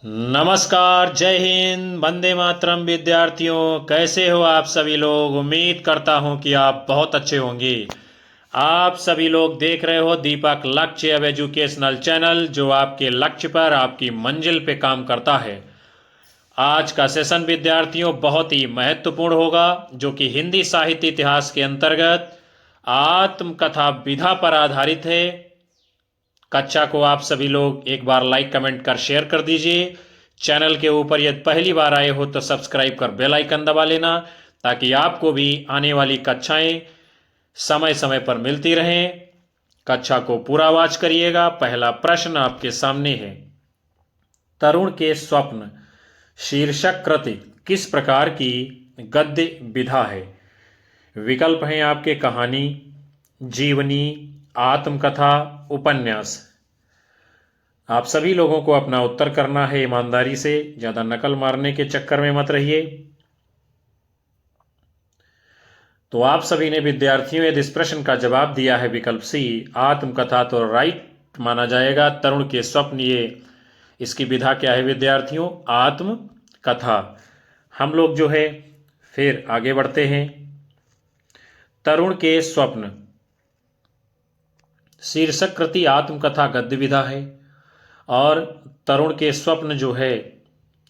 नमस्कार, जय हिंद, वंदे मातरम। विद्यार्थियों, कैसे हो आप सभी लोग। उम्मीद करता हूं कि आप बहुत अच्छे होंगे। आप सभी लोग देख रहे हो दीपक लक्ष्य अब एजुकेशनल चैनल, जो आपके लक्ष्य पर, आपकी मंजिल पे काम करता है। आज का सेशन विद्यार्थियों बहुत ही महत्वपूर्ण होगा, जो कि हिंदी साहित्य इतिहास के अंतर्गत आत्मकथा विधा पर आधारित है। कक्षा को आप सभी लोग एक बार लाइक कमेंट कर शेयर कर दीजिए। चैनल के ऊपर यदि पहली बार आए हो तो सब्सक्राइब कर बेल आइकन दबा लेना, ताकि आपको भी आने वाली कक्षाएं समय समय पर मिलती रहें। कक्षा को पूरा वाच करिएगा। पहला प्रश्न आपके सामने है। तरुण के स्वप्न शीर्षक कृति किस प्रकार की गद्य विधा है। विकल्प हैं आपके कहानी, जीवनी, आत्मकथा, उपन्यास। आप सभी लोगों को अपना उत्तर करना है ईमानदारी से, ज्यादा नकल मारने के चक्कर में मत रहिए। तो आप सभी ने विद्यार्थियों यदि इस प्रश्न का जवाब दिया है विकल्प सी आत्मकथा, तो राइट माना जाएगा। तरुण के स्वप्न, ये इसकी विधा क्या है विद्यार्थियों, आत्मकथा। हम लोग जो है फिर आगे बढ़ते हैं। तरुण के स्वप्न शीर्षक कृति आत्मकथा गद्य विधा है, और तरुण के स्वप्न जो है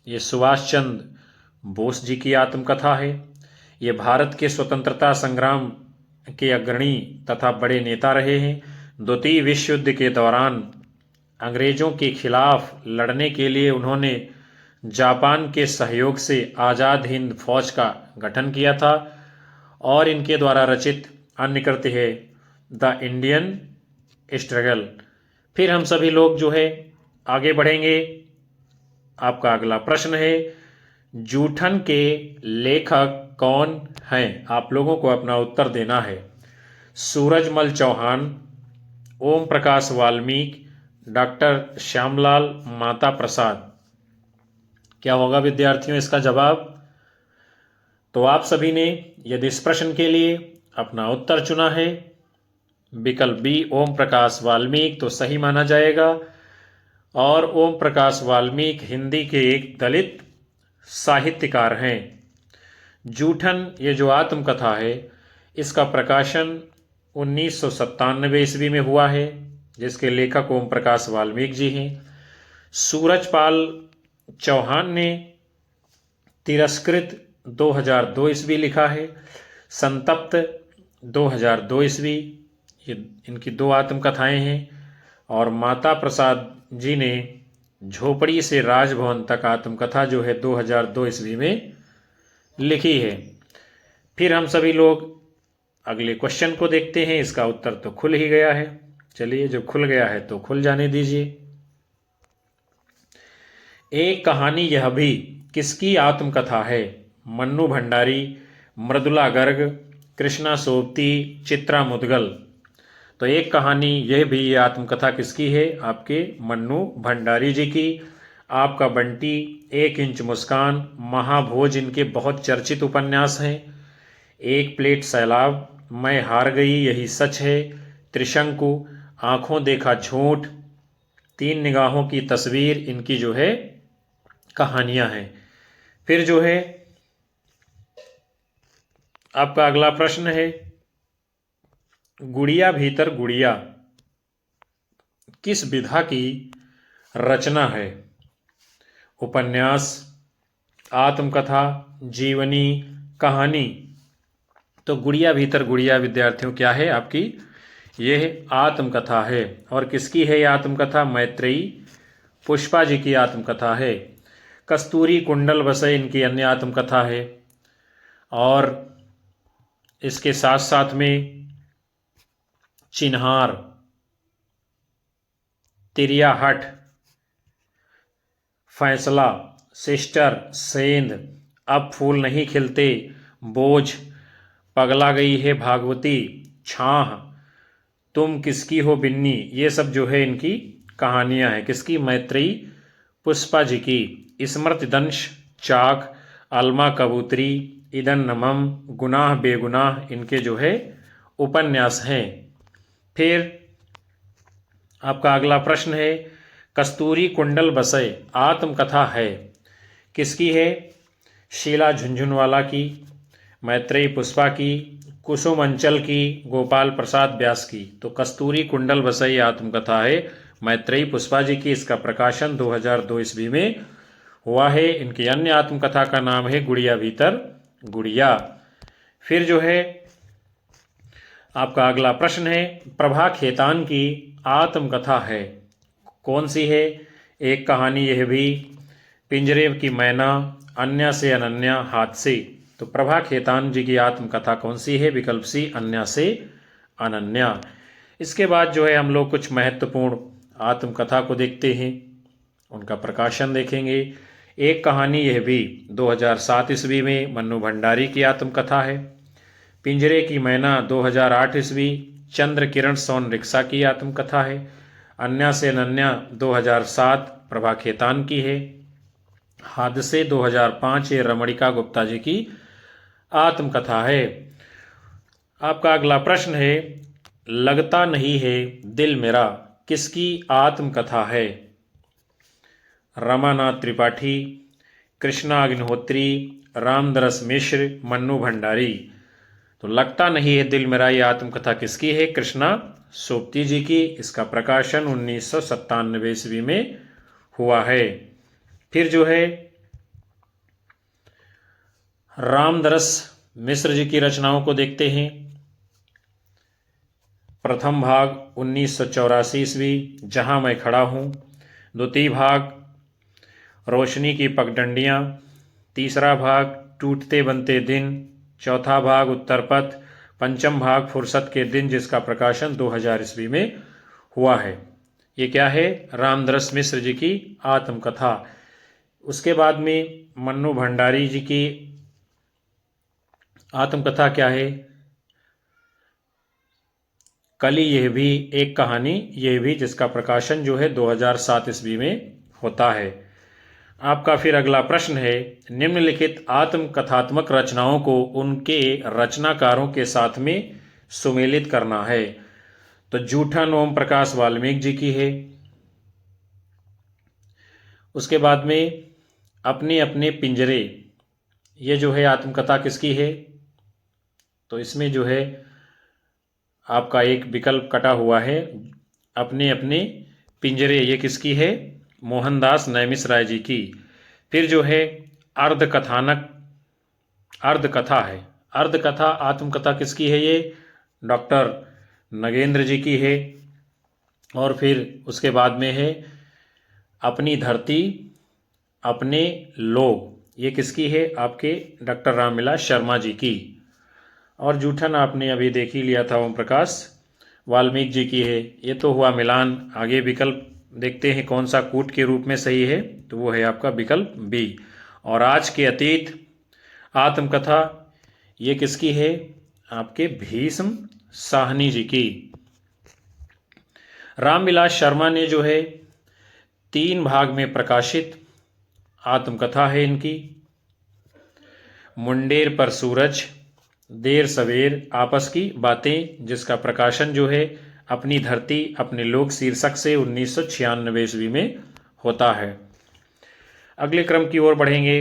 ये सुभाष चंद्र बोस जी की आत्मकथा है। ये भारत के स्वतंत्रता संग्राम के अग्रणी तथा बड़े नेता रहे हैं। द्वितीय विश्व युद्ध के दौरान अंग्रेजों के खिलाफ लड़ने के लिए उन्होंने जापान के सहयोग से आज़ाद हिंद फौज का गठन किया था। और इनके द्वारा रचित अन्य कृति है द इंडियन स्ट्रगल। फिर हम सभी लोग जो है आगे बढ़ेंगे। आपका अगला प्रश्न है, जूठन के लेखक कौन हैं। आप लोगों को अपना उत्तर देना है। सूरजमल चौहान, ओम प्रकाश वाल्मीकि, डॉक्टर श्यामलाल माता प्रसाद। क्या होगा विद्यार्थियों इसका जवाब। तो आप सभी ने यदि इस प्रश्न के लिए अपना उत्तर चुना है विकल्प बी ओम प्रकाश वाल्मीकि, तो सही माना जाएगा। और ओम प्रकाश वाल्मीकि हिंदी के एक दलित साहित्यकार हैं। जूठन ये जो आत्मकथा है, इसका प्रकाशन 1997 ईस्वी में हुआ है, जिसके लेखक ओम प्रकाश वाल्मीकि जी हैं। सूरजपाल चौहान ने तिरस्कृत 2002 ईस्वी लिखा है। संतप्त 2002 ईस्वी, ये इनकी दो आत्मकथाएं हैं। और माता प्रसाद जी ने झोपड़ी से राजभवन तक आत्मकथा जो है 2002 ईस्वी में लिखी है। फिर हम सभी लोग अगले क्वेश्चन को देखते हैं। इसका उत्तर तो खुल ही गया है। चलिए, जो खुल गया है तो खुल जाने दीजिए। एक कहानी यह भी किसकी आत्मकथा है। मन्नू भंडारी, मृदुला गर्ग, कृष्णा सोबती, चित्रा मुदगल। तो एक कहानी यह भी ये आत्मकथा किसकी है, आपके मन्नू भंडारी जी की। आपका बंटी, एक इंच मुस्कान, महाभोज इनके बहुत चर्चित उपन्यास हैं। एक प्लेट सैलाब, मैं हार गई यही सच है, त्रिशंकु, आंखों देखा झूठ, तीन निगाहों की तस्वीर इनकी जो है कहानियां हैं। फिर जो है आपका अगला प्रश्न है, गुड़िया भीतर गुड़िया किस विधा की रचना है। उपन्यास, आत्मकथा, जीवनी, कहानी। तो गुड़िया भीतर गुड़िया विद्यार्थियों क्या है आपकी, यह आत्मकथा है। और किसकी है यह आत्मकथा, मैत्रेयी पुष्पा जी की आत्मकथा है। कस्तूरी कुंडल बसे इनकी अन्य आत्मकथा है। और इसके साथ साथ में चिन्हार, तिरियाहट, फैसला, सिस्टर, सेंध, अब फूल नहीं खिलते, बोझ, पगला गई है भागवती, छाह, तुम किसकी हो बिन्नी। ये सब जो है इनकी कहानियां हैं। किसकी, मैत्रेयी पुष्पा जी की। स्मृतिदंश, चाक, अलमा कबूतरी, इदन नमम, गुनाह बेगुनाह इनके जो है उपन्यास हैं। फिर आपका अगला प्रश्न है, कस्तूरी कुंडल बसे आत्मकथा है, किसकी है? शीला झुंझुनवाला की, मैत्रेयी पुष्पा की, कुसुम अंचल की, गोपाल प्रसाद व्यास की। तो कस्तूरी कुंडल बसई आत्मकथा है मैत्रेयी पुष्पा जी की। इसका प्रकाशन 2002 ईस्वी में हुआ है। इनकी अन्य आत्मकथा का नाम है गुड़िया भीतर गुड़िया। फिर जो है आपका अगला प्रश्न है, प्रभा खेतान की आत्मकथा है, कौन सी है? एक कहानी यह भी, पिंजरे की मैना, अन्या से अनन्या, हाथ से। तो प्रभा खेतान जी की आत्मकथा कौन सी है? विकल्प सी, अन्या से अनन्या। इसके बाद जो है हम लोग कुछ महत्वपूर्ण आत्मकथा को देखते हैं, उनका प्रकाशन देखेंगे। एक कहानी यह भी 2007 ईस्वी में मन्नू भंडारी की आत्मकथा है। पिंजरे की मैना 2008 ईस्वी चंद्र किरण सोन रिक्शा की आत्मकथा है। अन्या से अनन्या 2007 प्रभा खेतान की है। हादसे 2005 ये रमणिका गुप्ता जी की आत्मकथा है। आपका अगला प्रश्न है, लगता नहीं है दिल मेरा, किसकी आत्मकथा है? रमानाथ त्रिपाठी, कृष्णा अग्निहोत्री, रामदरस मिश्र, मन्नू भंडारी। तो लगता नहीं है दिल मेरा, ये आत्मकथा किसकी है? कृष्णा सोपती जी की। इसका प्रकाशन 1997 ईस्वी में हुआ है। फिर जो है रामदरस मिश्र जी की रचनाओं को देखते हैं। प्रथम भाग 1984 ईस्वी जहां मैं खड़ा हूं। द्वितीय भाग रोशनी की पगडंडियां। तीसरा भाग टूटते बनते दिन। चौथा भाग उत्तरपथ। पंचम भाग फुर्सत के दिन, जिसका प्रकाशन 2000 ईस्वी में हुआ है। ये क्या है? रामदरस मिश्र जी की आत्मकथा। उसके बाद में मन्नू भंडारी जी की आत्मकथा क्या है? कली, यह भी एक कहानी, यह भी, जिसका प्रकाशन जो है 2007 ईस्वी में होता है। आपका फिर अगला प्रश्न है, निम्नलिखित आत्मकथात्मक रचनाओं को उनके रचनाकारों के साथ में सुमेलित करना है। तो जूठन ओम प्रकाश वाल्मीकि जी की है। उसके बाद में अपने अपने पिंजरे, ये जो है आत्मकथा किसकी है? तो इसमें जो है आपका एक विकल्प कटा हुआ है, अपने अपने पिंजरे, ये किसकी है? मोहनदास नैमिषराय जी की। फिर जो है अर्धकथानक, अर्धकथा है। अर्धकथा आत्मकथा किसकी है? ये डॉक्टर नगेंद्र जी की है। और फिर उसके बाद में है अपनी धरती अपने लोग, ये किसकी है? आपके डॉक्टर रामविलास शर्मा जी की। और जूठन आपने अभी देख ही लिया था, ओम प्रकाश वाल्मीकि जी की है। ये तो हुआ मिलान। आगे विकल्प देखते हैं कौन सा कूट के रूप में सही है, तो वो है आपका विकल्प बी। और आज के अतीत आत्मकथा, ये किसकी है? आपके भीष्म साहनी जी की। रामविलास शर्मा ने जो है 3 भाग में प्रकाशित आत्मकथा है इनकी। मुंडेर पर सूरज, देर सवेर, आपस की बातें, जिसका प्रकाशन जो है अपनी धरती अपने लोग शीर्षक से 1996 ईस्वी में होता है। अगले क्रम की ओर बढ़ेंगे।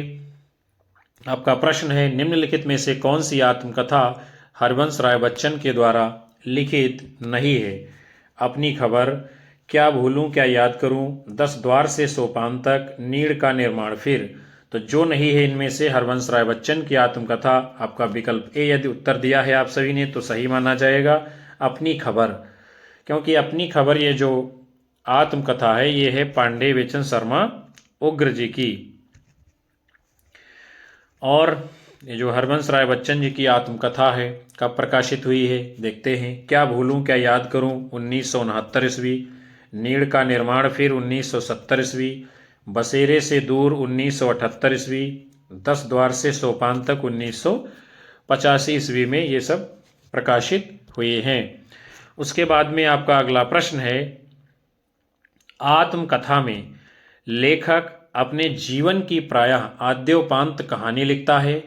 आपका प्रश्न है, निम्नलिखित में से कौन सी आत्मकथा हरवंश राय बच्चन के द्वारा लिखित नहीं है? अपनी खबर, क्या भूलूं क्या याद करूं, 10 द्वार से सोपान तक, नीड़ का निर्माण फिर। तो जो नहीं है इनमें से हरवंश राय बच्चन की आत्मकथा, आपका विकल्प ए यदि उत्तर दिया है आप सभी ने तो सही माना जाएगा, अपनी खबर। क्योंकि अपनी खबर ये जो आत्मकथा है ये है पांडे बेचन शर्मा उग्र जी की। और ये जो हरवंश राय बच्चन जी की आत्मकथा है कब प्रकाशित हुई है देखते हैं। क्या भूलूं क्या याद करूं 1969 ईस्वी, नीड़ का निर्माण फिर 1970 ईस्वी, बसेरे से दूर 1978 ईस्वी, 10 द्वार से सोपान तक 1985 ईस्वी में ये सब प्रकाशित हुए हैं। उसके बाद में आपका अगला प्रश्न है, आत्मकथा में लेखक अपने जीवन की प्रायः आद्योपांत कहानी लिखता है।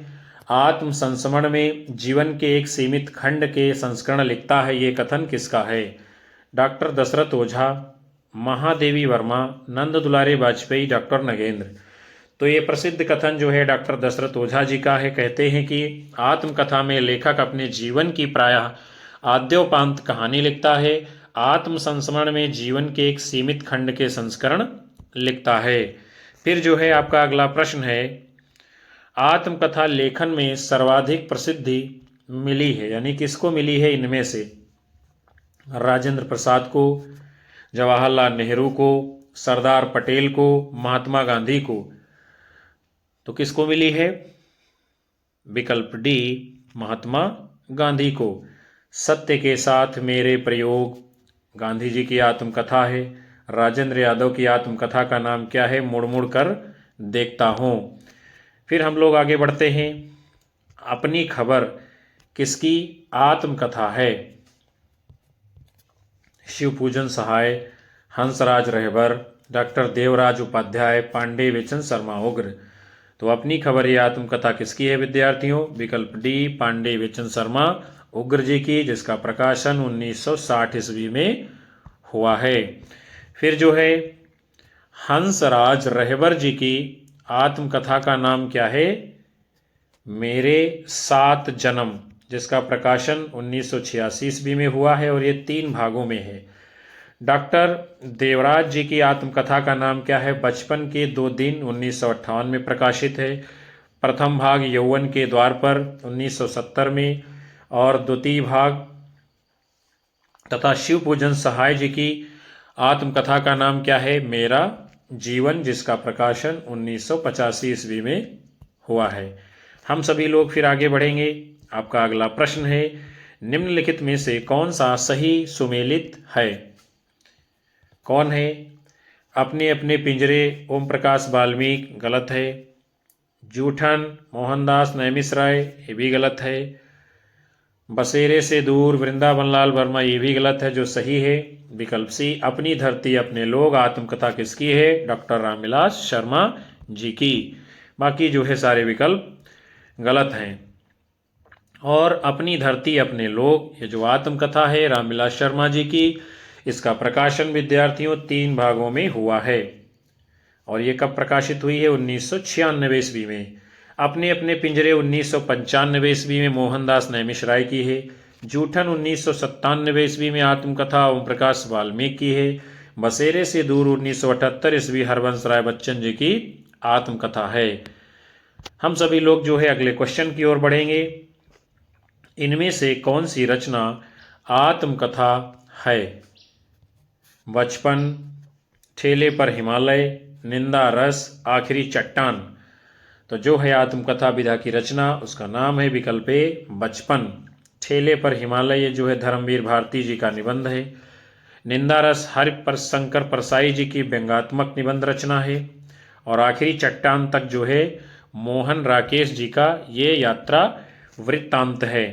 आत्म संस्मरण में जीवन के एक सीमित खंड के संस्करण लिखता है, ये कथन किसका है? डॉक्टर दशरथ ओझा, महादेवी वर्मा, नंद दुलारे वाजपेयी, डॉक्टर नगेंद्र। तो ये प्रसिद्ध कथन जो है डॉक्टर दशरथ ओझा जी का है। कहते हैं कि आत्मकथा में लेखक अपने जीवन की प्रायः आद्योपांत कहानी लिखता है। आत्म संस्मरण में जीवन के एक सीमित खंड के संस्करण लिखता है। फिर जो है आपका अगला प्रश्न है, आत्मकथा लेखन में सर्वाधिक प्रसिद्धि मिली है, यानी किसको मिली है इनमें से? राजेंद्र प्रसाद को, जवाहरलाल नेहरू को, सरदार पटेल को, महात्मा गांधी को। तो किसको मिली है? विकल्प डी, महात्मा गांधी को। सत्य के साथ मेरे प्रयोग गांधी जी की आत्मकथा है। राजेंद्र यादव की आत्मकथा का नाम क्या है? मुड़ मुड़ कर देखता हूँ। फिर हम लोग आगे बढ़ते हैं। अपनी खबर किसकी आत्मकथा है? शिवपूजन सहाय, हंसराज रहबर, डॉक्टर देवराज उपाध्याय, पांडे बेचन शर्मा उग्र। तो अपनी खबर ये आत्मकथा किसकी है विद्यार्थियों? विकल्प डी, पांडे बेचन शर्मा उग्र जी की, जिसका प्रकाशन 1960 ईस्वी में हुआ है। फिर जो है हंसराज रहबर जी की आत्मकथा का नाम क्या है? मेरे 7 जन्म, जिसका प्रकाशन 1986 ईस्वी में हुआ है और ये 3 भागों में है। डॉक्टर देवराज जी की आत्मकथा का नाम क्या है? बचपन के 2 दिन, 1958 में प्रकाशित है। प्रथम भाग यौवन के द्वार पर 1970 में और द्वितीय भाग तथा शिवपूजन सहाय जी की आत्मकथा का नाम क्या है? मेरा जीवन, जिसका प्रकाशन 1985 ईस्वी में हुआ है। हम सभी लोग फिर आगे बढ़ेंगे। आपका अगला प्रश्न है, निम्नलिखित में से कौन सा सही सुमेलित है? कौन है? अपने अपने पिंजरे ओम प्रकाश वाल्मीकि, गलत है। जूठन मोहनदास नैमिषराय, ये भी गलत है। बसेरे से दूर वृंदावन लाल वर्मा, ये भी गलत है। जो सही है विकल्प सी, अपनी धरती अपने लोग। आत्मकथा किसकी है? डॉक्टर रामविलास शर्मा जी की। बाकी जो है सारे विकल्प गलत हैं। और अपनी धरती अपने लोग, ये जो आत्मकथा है रामविलास शर्मा जी की, इसका प्रकाशन विद्यार्थियों 3 भागों में हुआ है। और ये कब प्रकाशित हुई है? 1996 ईस्वी में। अपने अपने पिंजरे 1995 ईस्वी में मोहनदास नैमिषराय की है। जूठन 1997 ईस्वी में आत्मकथा ओम प्रकाश वाल्मीकि की है। बसेरे से दूर 1978 ईस्वी हरवंश राय बच्चन जी की आत्मकथा है। हम सभी लोग जो है अगले क्वेश्चन की ओर बढ़ेंगे। इनमें से कौन सी रचना आत्मकथा है? बचपन, ठेले पर हिमालय, निंदा रस, आखिरी चट्टान। तो जो है आत्मकथा विधा की रचना, उसका नाम है विकल्प ए, बचपन। ठेले पर हिमालय ये जो है धर्मवीर भारती जी का निबंध है। निंदा रस हरि शंकर परसाई जी की व्यंग्यात्मक निबंध रचना है। और आखिरी चट्टान तक जो है मोहन राकेश जी का ये यात्रा वृत्तांत है।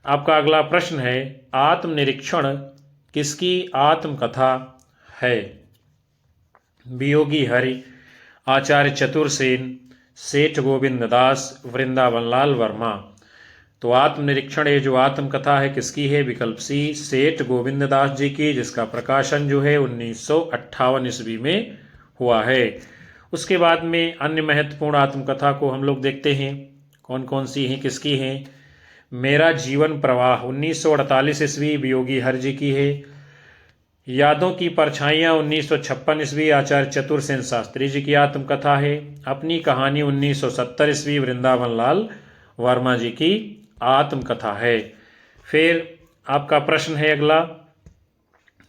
आपका अगला प्रश्न है, आत्मनिरीक्षण किसकी आत्मकथा है? वियोगी हरि, आचार्य चतुरसेन, सेठ गोविंद दास, वृंदावन लाल वर्मा। तो आत्मनिरीक्षण ये जो आत्मकथा है किसकी है? विकल्प सी, सेठ गोविंद दास जी की, जिसका प्रकाशन जो है 1958 ईस्वी में हुआ है। उसके बाद में अन्य महत्वपूर्ण आत्मकथा को हम लोग देखते हैं कौन कौन सी हैं, किसकी हैं। मेरा जीवन प्रवाह 1948 ईस्वी वियोगी हरि जी की है। यादों की परछाइयाँ 1956 ईस्वी आचार्य चतुरसेन शास्त्री जी की आत्मकथा है। अपनी कहानी 1970 ईस्वी वृंदावन लाल वर्मा जी की आत्मकथा है। फिर आपका प्रश्न है अगला,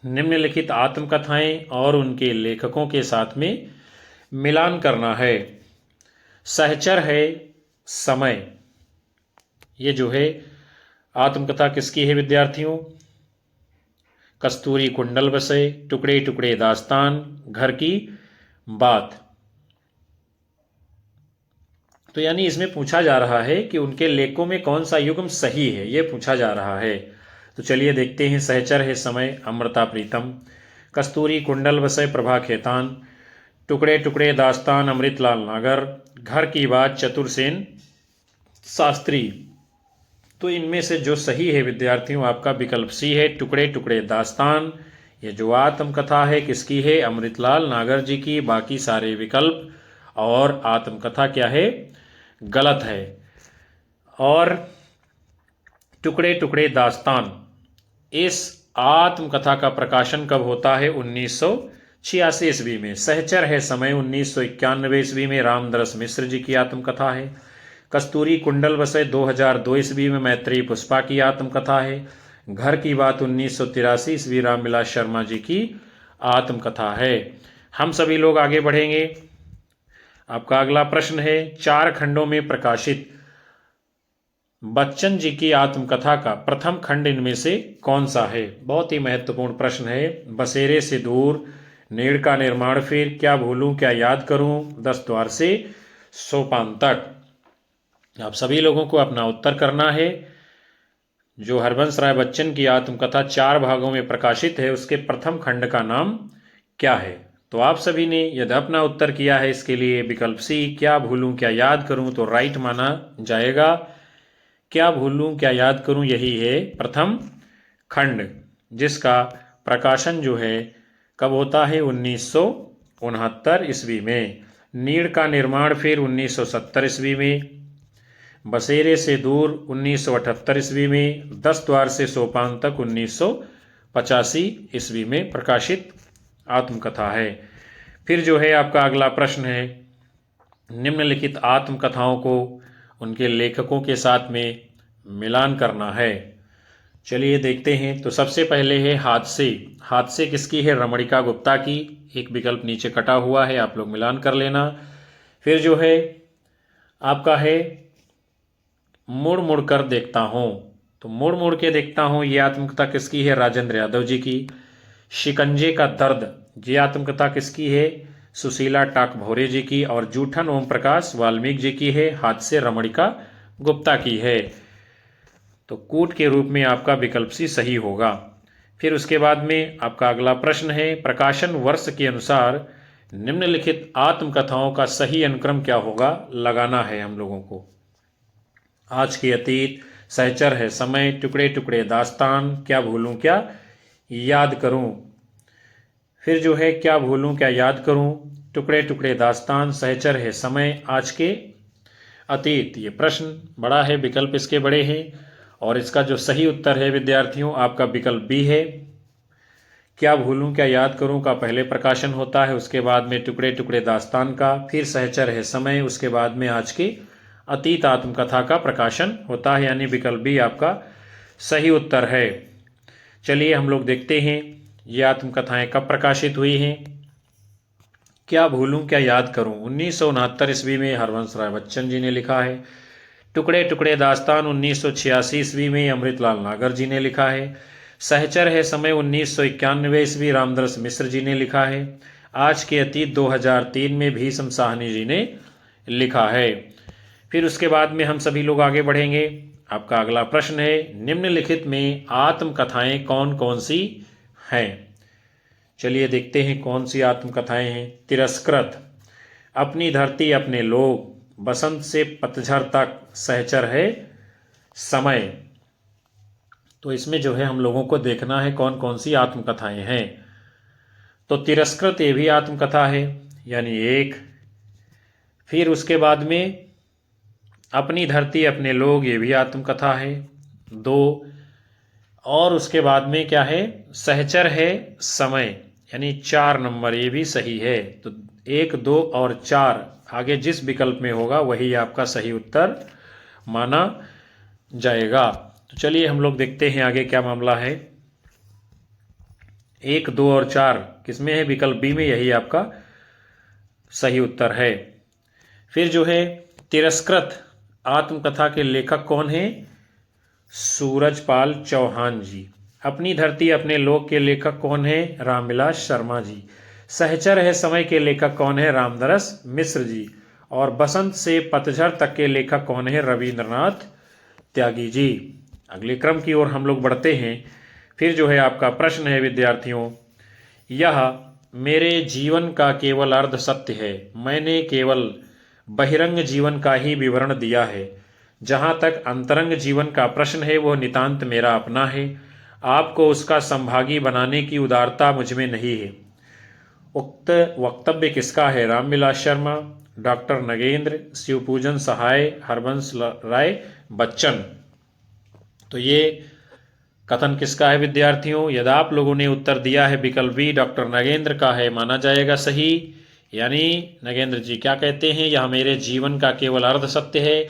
निम्नलिखित आत्मकथाएं और उनके लेखकों के साथ में मिलान करना है। सहचर है समय, ये जो है आत्मकथा किसकी है विद्यार्थियों? कस्तूरी कुंडल बसे, टुकड़े टुकड़े दास्तान, घर की बात। तो यानी इसमें पूछा जा रहा है कि उनके लेखों में कौन सा युग्म सही है, ये पूछा जा रहा है। तो चलिए देखते हैं। सहचर है समय, अमृता प्रीतम। कस्तूरी कुंडल बसे, प्रभा खेतान। टुकड़े टुकड़े दास्तान, अमृतलाल नागर। घर की बात, चतुरसेन शास्त्री। तो इनमें से जो सही है विद्यार्थियों आपका विकल्प सी है, टुकड़े टुकड़े दास्तान। ये जो आत्मकथा है किसकी है? अमृतलाल नागर जी की। बाकी सारे विकल्प और आत्मकथा क्या है? गलत है। और टुकड़े टुकड़े दास्तान, इस आत्मकथा का प्रकाशन कब होता है? 1986 ईस्वी में। सहचर है समय 1991 ईस्वी में, रामदरस मिश्र जी की आत्मकथा है। कस्तूरी कुंडल बसे 2002 ईस्वी में, मैत्रेयी पुष्पा की आत्मकथा है। घर की बात 1983 ईस्वी, रामविलास शर्मा जी की आत्मकथा है। हम सभी लोग आगे बढ़ेंगे। आपका अगला प्रश्न है, 4 खंडों में प्रकाशित बच्चन जी की आत्मकथा का प्रथम खंड इनमें से कौन सा है? बहुत ही महत्वपूर्ण प्रश्न है। बसेरे से दूर, नीड़ का निर्माण, फिर क्या भूलूं क्या याद करूं, 10 द्वार से सोपान तक। आप सभी लोगों को अपना उत्तर करना है। जो हरबंस राय बच्चन की आत्मकथा 4 भागों में प्रकाशित है, उसके प्रथम खंड का नाम क्या है? तो आप सभी ने यदि अपना उत्तर किया है, इसके लिए विकल्प सी, क्या भूलूं क्या याद करूं, तो राइट माना जाएगा। क्या भूलूं क्या याद करूं, यही है प्रथम खंड, जिसका प्रकाशन जो है कब होता है? 1969 ईस्वी में। नीड़ का निर्माण फिर 1970 ईस्वी में। बसेरे से दूर 1978 ईस्वी में। 10 द्वार से सोपान तक 1985 ईस्वी में प्रकाशित आत्मकथा है। फिर जो है आपका अगला प्रश्न है, निम्नलिखित आत्मकथाओं को उनके लेखकों के साथ में मिलान करना है। चलिए देखते हैं। तो सबसे पहले है हादसे। हादसे किसकी है? रमणिका गुप्ता की। एक विकल्प नीचे कटा हुआ है, आप लोग मिलान कर लेना। फिर जो है आपका है मुड़ मुड़ कर देखता हूं। तो मुड़ मुड़ के देखता हूं, ये आत्मकथा किसकी है? राजेंद्र यादव जी की। शिकंजे का दर्द, ये आत्मकथा किसकी है? सुशीला टाकभौरे जी की। और जूठन ओम प्रकाश वाल्मीकि जी की है। हादसे रमणिका गुप्ता की है। तो कूट के रूप में आपका विकल्प सी सही होगा। फिर उसके बाद में आपका अगला प्रश्न है, प्रकाशन वर्ष के अनुसार निम्नलिखित आत्मकथाओं का सही अनुक्रम क्या होगा? लगाना है हम लोगों को। आज के अतीत, सहचर है समय, टुकड़े टुकड़े दास्तान, क्या भूलूं क्या याद करूं। फिर जो है क्या भूलूं क्या याद करूं, टुकड़े टुकड़े दास्तान, सहचर है समय, आज के अतीत। ये प्रश्न बड़ा है, विकल्प इसके बड़े हैं। और इसका जो सही उत्तर है विद्यार्थियों, आपका विकल्प बी है। क्या भूलूं क्या याद करूं का पहले प्रकाशन होता है, उसके बाद में टुकड़े टुकड़े दास्तान का, फिर सहचर है समय, उसके बाद में आज की अतीत आत्मकथा का प्रकाशन होता है। यानी विकल्प बी आपका सही उत्तर है। चलिए हम लोग देखते हैं ये आत्मकथाएं कब प्रकाशित हुई हैं। क्या भूलूं क्या याद करूं 1969 ईस्वी में हरवंश राय बच्चन जी ने लिखा है। टुकड़े टुकड़े दास्तान 1986 ईस्वी में अमृतलाल नागर जी ने लिखा है। सहचर है समय 1991 ईस्वी रामदरस मिश्र जी ने लिखा है। आज के अतीत 2003 में भीष्म साहनी जी ने लिखा है। फिर उसके बाद में हम सभी लोग आगे बढ़ेंगे। आपका अगला प्रश्न है, निम्नलिखित में आत्मकथाएं कौन कौन सी हैं? चलिए देखते हैं कौन सी आत्मकथाएं हैं। तिरस्कृत, अपनी धरती अपने लोग, बसंत से पतझड़ तक, सहचर है समय। तो इसमें जो है हम लोगों को देखना है कौन कौन सी आत्मकथाएं हैं। तो तिरस्कृत ये भी आत्मकथा है, यानी एक। फिर उसके बाद में अपनी धरती अपने लोग, ये भी आत्मकथा है, 2। और उसके बाद में क्या है? सहचर है समय, यानी 4 नंबर, ये भी सही है। तो 1, 2 और 4 आगे जिस विकल्प में होगा वही आपका सही उत्तर माना जाएगा। तो चलिए हम लोग देखते हैं आगे क्या मामला है। 1, 2 और 4 किसमें है? विकल्प बी में, यही आपका सही उत्तर है। फिर जो है तिरस्कृत आत्मकथा के लेखक कौन है? सूरजपाल चौहान जी। अपनी धरती अपने लोग के लेखक कौन है? रामविलास शर्मा जी। सहचर है समय के लेखक कौन है? रामदरस मिश्र जी। और बसंत से पतझड़ तक के लेखक कौन है? रविंद्रनाथ त्यागी जी। अगले क्रम की ओर हम लोग बढ़ते हैं। फिर जो है आपका प्रश्न है विद्यार्थियों, यह मेरे जीवन का केवल अर्ध सत्य है, मैंने केवल बहिरंग जीवन का ही विवरण दिया है, जहाँ तक अंतरंग जीवन का प्रश्न है वह नितांत मेरा अपना है। आपको उसका संभागी बनाने की उदारता मुझमें नहीं है। उक्त वक्तव्य किसका है? रामविलास शर्मा, डॉक्टर नगेंद्र, शिवपूजन सहाय, हरबंस राय बच्चन। तो ये कथन किसका है विद्यार्थियों? यदि आप लोगों ने उत्तर दिया है विकल्प बी डॉक्टर नगेंद्र का है, माना जाएगा सही। यानी नगेंद्र जी क्या कहते हैं? यह मेरे जीवन का केवल अर्ध सत्य है।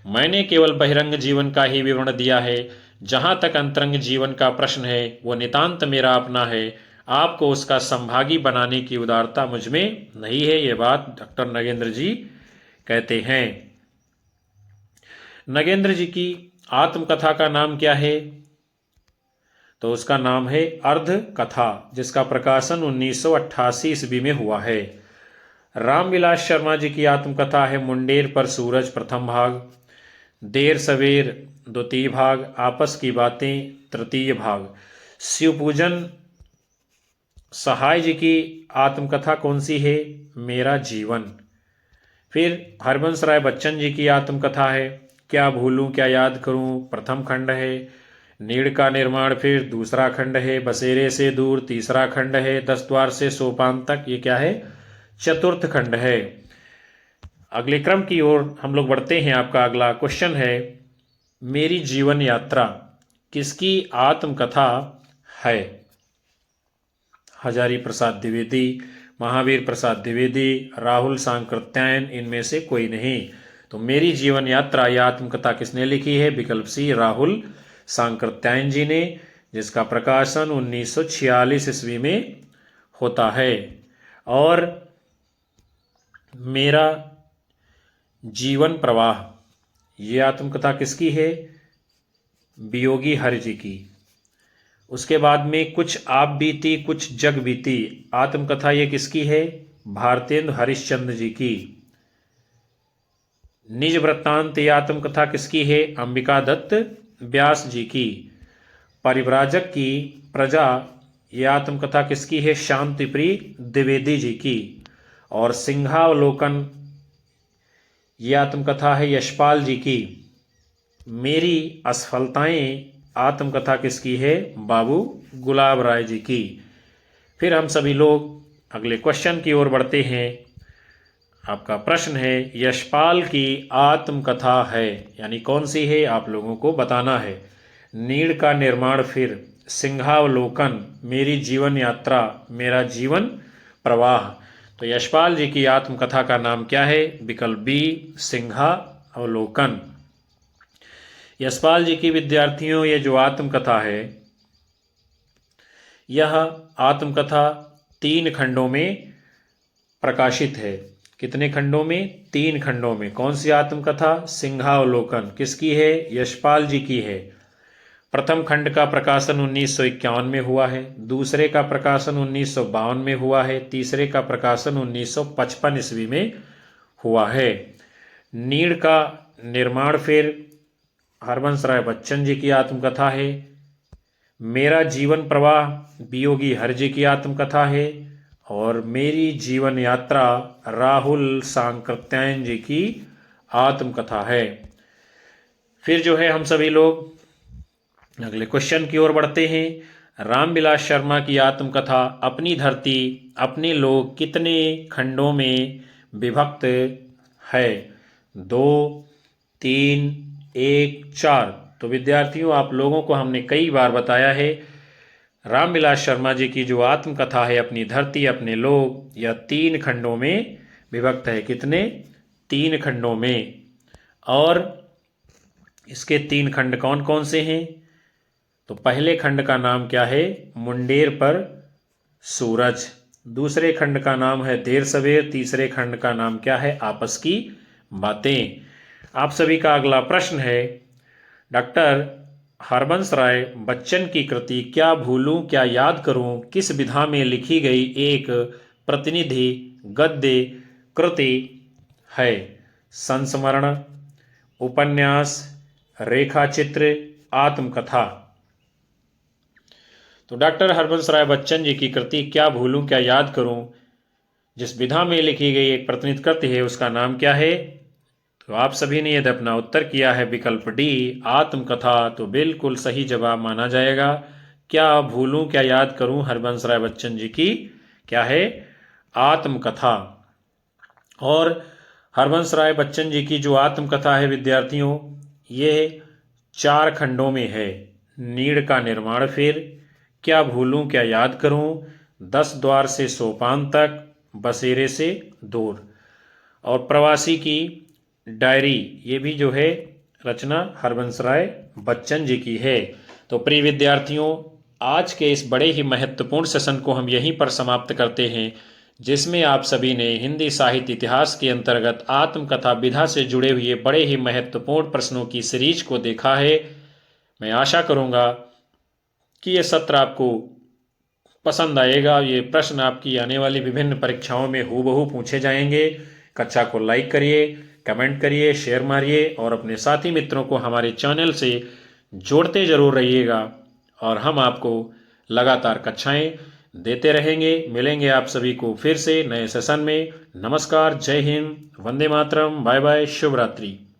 मैंने केवल बहिरंग जीवन का ही विवरण दिया है। जहां तक अंतरंग जीवन का प्रश्न है वो नितांत मेरा अपना है। आपको उसका संभागी बनाने की उदारता मुझमें नहीं है। ये बात डॉक्टर नगेंद्र जी कहते हैं। नगेंद्र जी की आत्मकथा का नाम क्या है? तो उसका नाम है अर्ध कथा, जिसका प्रकाशन 1988 ईस्वी में हुआ है। रामविलास शर्मा जी की आत्मकथा है मुंडेर पर सूरज प्रथम भाग, देर सवेर द्वितीय भाग, आपस की बातें तृतीय भाग। शिवपूजन सहाय जी की आत्मकथा कौन सी है? मेरा जीवन। फिर हरबंस राय बच्चन जी की आत्मकथा है क्या भूलूं क्या याद करूं, प्रथम खंड है। नीड़ का निर्माण फिर दूसरा खंड है। बसेरे से दूर तीसरा खंड है। 10 द्वार से सोपान तक ये क्या है? चतुर्थ खंड है। अगले क्रम की ओर हम लोग बढ़ते हैं। आपका अगला क्वेश्चन है मेरी जीवन यात्रा किसकी आत्मकथा है? हजारी प्रसाद द्विवेदी, महावीर प्रसाद द्विवेदी, राहुल सांकृत्यायन, इनमें से कोई नहीं। तो मेरी जीवन यात्रा यह आत्मकथा किसने लिखी है? विकल्प सी राहुल सांकृत्यायन जी ने, जिसका प्रकाशन 1946 ईस्वी में होता है। और मेरा जीवन प्रवाह ये आत्मकथा किसकी है? वियोगी हरि जी की। उसके बाद में कुछ आप बीती कुछ जग बीती आत्मकथा ये किसकी है? भारतेंदु हरिश्चंद्र जी की। निज वृत्तांत ये आत्मकथा किसकी है? अंबिका दत्त व्यास जी की। परिव्राजक की प्रजा ये आत्मकथा किसकी है? शांतिप्रिय द्विवेदी जी की। और सिंहावलोकन ये आत्मकथा है यशपाल जी की। मेरी असफलताएं आत्मकथा किसकी है? बाबू गुलाब राय जी की। फिर हम सभी लोग अगले क्वेश्चन की ओर बढ़ते हैं। आपका प्रश्न है यशपाल की आत्मकथा है, यानी कौन सी है आप लोगों को बताना है। नीड़ का निर्माण फिर, सिंहावलोकन, मेरी जीवन यात्रा, मेरा जीवन प्रवाह। तो यशपाल जी की आत्मकथा का नाम क्या है? विकल्प बी सिंहावलोकन। यशपाल जी की विद्यार्थियों ये जो आत्मकथा है यह आत्मकथा 3 खंडों में प्रकाशित है। कितने खंडों में? 3 खंडों में। कौन सी आत्मकथा? सिंहावलोकन। किसकी है? यशपाल जी की है। प्रथम खंड का प्रकाशन 1951 में हुआ है। दूसरे का प्रकाशन 1952 में हुआ है। तीसरे का प्रकाशन 1955 ईस्वी में हुआ है। नीड़ का निर्माण फिर हरबंस राय बच्चन जी की आत्मकथा है। मेरा जीवन प्रवाह वियोगी हरि जी की आत्मकथा है। और मेरी जीवन यात्रा राहुल सांकृत्यायन जी की आत्मकथा है। फिर जो है हम सभी लोग अगले क्वेश्चन की ओर बढ़ते हैं। रामविलास शर्मा की आत्मकथा अपनी धरती अपने लोग कितने खंडों में विभक्त है? 2, 3, 1, 4। तो विद्यार्थियों आप लोगों को हमने कई बार बताया है रामविलास शर्मा जी की जो आत्मकथा है अपनी धरती अपने लोग, यह 3 खंडों में विभक्त है। कितने? 3 खंडों में। और इसके 3 खंड कौन कौन से हैं? तो पहले खंड का नाम क्या है? मुंडेर पर सूरज। दूसरे खंड का नाम है देर सवेर। तीसरे खंड का नाम क्या है? आपस की बातें। आप सभी का अगला प्रश्न है डॉक्टर हरबंस राय बच्चन की कृति क्या भूलूं क्या याद करूं किस विधा में लिखी गई एक प्रतिनिधि गद्य कृति है? संस्मरण, उपन्यास, रेखाचित्र, आत्मकथा। तो डॉक्टर हरबंस राय बच्चन जी की कृति क्या भूलूं क्या याद करूं जिस विधा में लिखी गई एक प्रतिनिधि कृति है उसका नाम क्या है? तो आप सभी ने यदि अपना उत्तर किया है विकल्प डी आत्मकथा, तो बिल्कुल सही जवाब माना जाएगा। क्या भूलूं क्या याद करूं, हरबंस राय बच्चन जी की क्या है, आत्मकथा। और हरबंस राय बच्चन जी की जो आत्मकथा है विद्यार्थियों, ये 4 खंडों में है। नीड़ का निर्माण फिर, क्या भूलूं क्या याद करूं, 10 द्वार से सोपान तक, बसेरे से दूर। और प्रवासी की डायरी, ये भी जो है रचना हरबंस राय बच्चन जी की है। तो प्रिय विद्यार्थियों, आज के इस बड़े ही महत्वपूर्ण सेशन को हम यहीं पर समाप्त करते हैं, जिसमें आप सभी ने हिंदी साहित्य इतिहास के अंतर्गत आत्मकथा विधा से जुड़े हुए बड़े ही महत्वपूर्ण प्रश्नों की सीरीज को देखा है। मैं आशा करूंगा कि ये सत्र आपको पसंद आएगा। ये प्रश्न आपकी आने वाली विभिन्न परीक्षाओं में हूबहू पूछे जाएंगे। कक्षा को लाइक करिए, कमेंट करिए, शेयर मारिए और अपने साथी मित्रों को हमारे चैनल से जोड़ते जरूर रहिएगा। और हम आपको लगातार कक्षाएं देते रहेंगे। मिलेंगे आप सभी को फिर से नए सेशन में। नमस्कार, जय हिंद, वंदे मातरम, बाय बाय, शुभ रात्रि।